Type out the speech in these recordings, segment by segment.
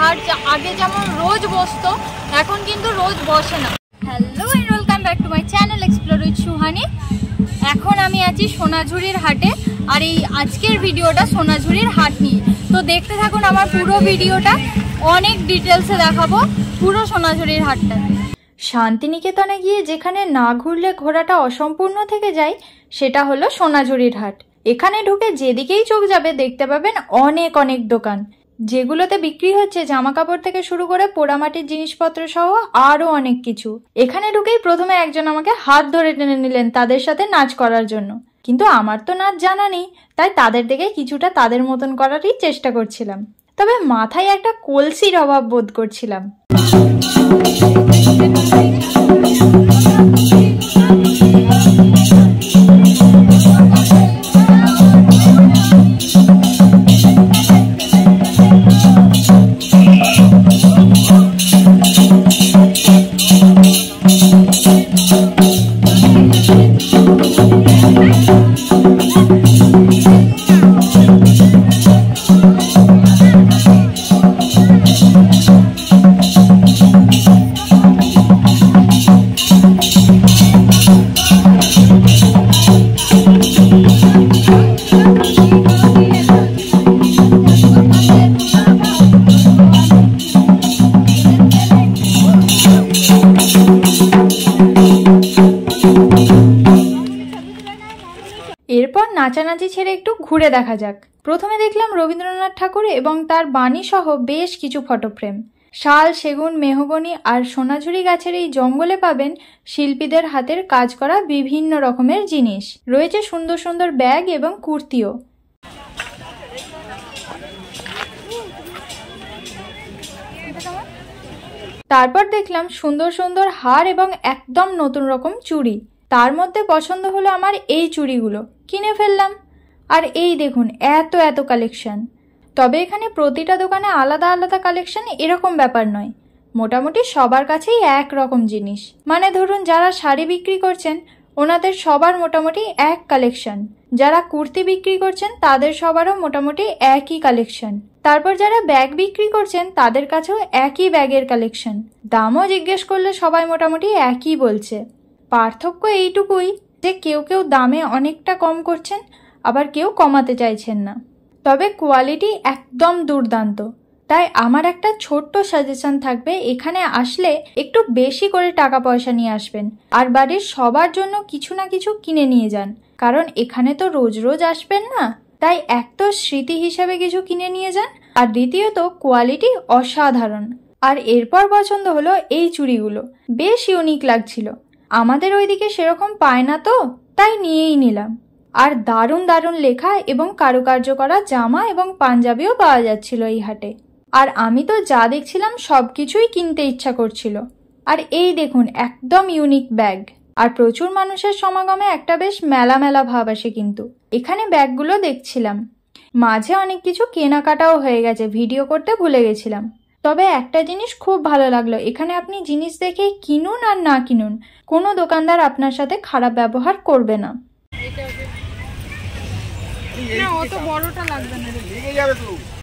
হাট আগে যেমন রোজ বসতো এখন কিন্তু রোজ বসে না। Hello and welcome back to my channel explore with Suhani. এখন আমি আছি সোনাঝুরির হাটে, আর এই আজকের ভিডিওটা সোনাঝুরির হাট নিয়ে। তো দেখতে থাকুন আমার পুরো ভিডিওটা, অনেক ডিটেলসে দেখাবো পুরো সোনাঝুরির হাটটা। শান্তিনিকেতনে গিয়ে যেখানে না ঘুরলে ঘোরাটা অসম্পূর্ণ থেকে যায় সেটা হলো সোনাঝুরির হাট। এখানে ঢুকে যেদিকেই চোখ যাবে দেখতে পাবেন অনেক অনেক দোকান, যেগুলোতে বিক্রি হচ্ছে জামা কাপড় থেকে শুরু করে পোড়ামাটির জিনিসপত্র সহ আরো অনেক কিছু। এখানে ঢুকেই প্রথমে একজন আমাকে হাত ধরে টেনে নিলেন তাদের সাথে নাচ করার জন্য, কিন্তু আমার তো নাচ জানা নেই, তাই তাদের দেখে কিছুটা তাদের মতন করারই চেষ্টা করছিলাম। তবে মাথায় একটা কলসির অভাব বোধ করছিলাম। এরপর নাচানাচি ছেড়ে একটু ঘুরে দেখা যাক। প্রথমে দেখলাম রবীন্দ্রনাথ ঠাকুর এবং তার বাণী সহ বেশ কিছু ফটো ফ্রেম। শাল, সেগুন, মেহগনি আর সোনাঝুরি গাছের এই জঙ্গলে পাবেন শিল্পীদের হাতের কাজ করা বিভিন্ন রকমের জিনিস। রয়েছে সুন্দর সুন্দর ব্যাগ এবং কুর্তিও। তারপর দেখলাম সুন্দর সুন্দর হার এবং একদম নতুন রকম চুড়ি। তার মধ্যে পছন্দ হলো আমার এই চুড়িগুলো, কিনে ফেললাম। আর এই দেখুন এত এত কালেকশন। তবে এখানে প্রতিটা দোকানে আলাদা আলাদা কালেকশন এরকম ব্যাপার নয়, মোটামুটি সবার কাছেই এক রকম জিনিস। মানে ধরুন যারা শাড়ি বিক্রি করছেন ওনাদের সবার মোটামুটি এক কালেকশন, যারা কুর্তি বিক্রি করছেন তাদের সবারও মোটামুটি একই কালেকশন। তারপর যারা ব্যাগ বিক্রি করছেন তাদের কাছেও একই ব্যাগের কালেকশন। দামও জিজ্ঞেস করলে সবাই মোটামুটি একই বলছে। পার্থক্য এইটুকুই যে কেউ কেউ দামে অনেকটা কম করছেন, আবার কেউ কমাতে চাইছেন না। তবে কোয়ালিটি একদম দুর্দান্ত। তাই আমার একটা ছোট্ট সাজেশন থাকবে, এখানে আসলে একটু বেশি করে টাকা পয়সা নিয়ে আসবেন আর বাড়ির সবার জন্য কিছু না কিছু কিনে নিয়ে যান, কারণ এখানে তো রোজ রোজ আসবেন না। তাই এক তো স্মৃতি হিসাবে কিছু কিনে নিয়ে যান, আর দ্বিতীয়ত কোয়ালিটি অসাধারণ। আর এরপর পছন্দ হলো এই চুড়িগুলো, বেশ ইউনিক লাগছিল। আমাদের ওইদিকে সেরকম পায় না তো, তাই নিয়েই নিলাম। আর দারুণ দারুণ লেখা এবং কারুকার্য করা জামা এবং পাঞ্জাবিও পাওয়া যাচ্ছিল এই হাটে। আর আমি তো যা দেখছিলাম সবকিছুই কিনতে ইচ্ছা করছিল। আর এই দেখুন একদম ইউনিক ব্যাগ। আর প্রচুর মানুষের সমাগমে একটা বেশ মেলা মেলা ভাব আসে। কিন্তু এখানে ব্যাগগুলো দেখছিলাম, মাঝে অনেক কিছু কেনাকাটাও হয়ে গেছে, ভিডিও করতে ভুলে গেছিলাম। তবে একটা জিনিস খুব ভালো লাগলো, এখানে আপনি জিনিস দেখে কিনুন আর না কিনুন, কোনো দোকানদার আপনার সাথে খারাপ ব্যবহার করবে না।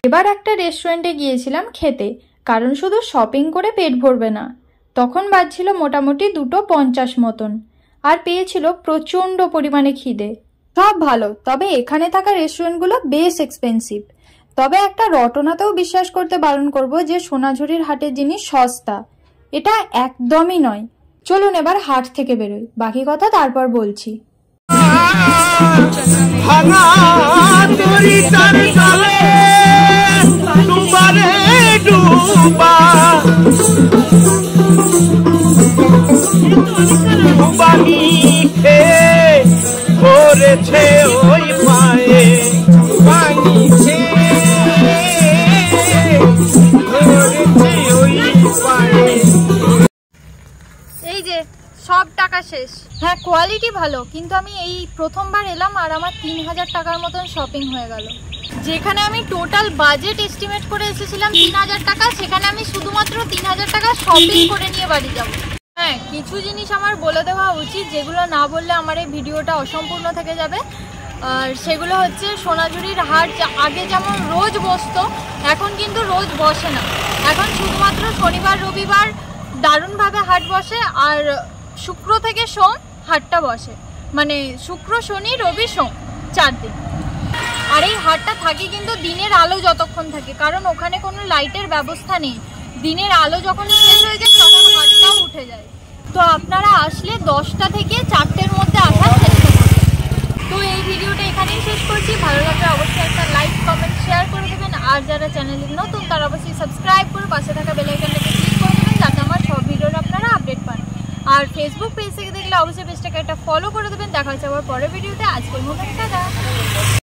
এবার একটা রেস্টুরেন্টে গিয়েছিলাম খেতে, কারণ শুধু শপিং করে পেট ভরবে না। তখন বাজছিল মোটামুটি 2:50 মতন, আর পেয়েছিল প্রচন্ড পরিমাণে খিদে। সব ভালো, তবে এখানে থাকা রেস্টুরেন্টগুলো বেশ এক্সপেন্সিভ। তবে একটা রটনাতেও বিশ্বাস করতে বারণ করব যে সোনাঝুরির হাটের জিনিস সস্তা, এটা একদমই নয়। চলুন এবার হাট থেকে বেরোই, বাকি কথা তারপর বলছি। এই যে সব টাকা শেষ। হ্যাঁ কোয়ালিটি ভালো, কিন্তু আমি এই প্রথমবার এলাম আর আমার 3000 টাকার মতন শপিং হয়ে গেল। যেখানে আমি টোটাল বাজেট এস্টিমেট করে এসেছিলাম 3000 টাকা, সেখানে আমি শুধুমাত্র 3000 টাকা শপিং করে নিয়ে বাড়ি যাব। হ্যাঁ কিছু জিনিস আমার বলে দেওয়া উচিত, যেগুলো না বললে আমার এই ভিডিওটা অসম্পূর্ণ থেকে যাবে। আর সেগুলো হচ্ছে সোনাঝুরির হাট। আগে যেমন রোজ বসতো, এখন কিন্তু রোজ বসে না। এখন শুধুমাত্র শনিবার রবিবার দারুণভাবে হাট বসে, আর শুক্র থেকে সোম হাটটা বসে, মানে শুক্র শনি রবি সোম 4 দিন। আর এই হাটটা থাকে কিন্তু দিনের আলো যতক্ষণ থাকে, কারণ ওখানে কোনো লাইটের ব্যবস্থা নেই। দিনের আলো যখন শেষ হয়ে যায় তখন হাটটাও উঠে যায়। তো আপনারা আসলে 10টা থেকে 4টের মধ্যে আসার চেষ্টা করবেন। তো এই ভিডিওটা এখানেই শেষ করছি। ভালো লাগলে অবশ্যই একটা লাইক কমেন্ট শেয়ার করে দেবেন, আর যারা চ্যানেলে নতুন তারা অবশ্যই সাবস্ক্রাইব করে পাশে থাকা বেল আইকনটাকে ক্লিক করে দেবেন, যাতে আমার সব ভিডিওর আপনারা আপডেট পান। আর ফেসবুক পেজ থেকে দেখলে অবশ্যই পেজটাকে একটা ফলো করে দেবেন। দেখা হচ্ছে আবার পরের ভিডিওতে। আজকের মতো টাটা।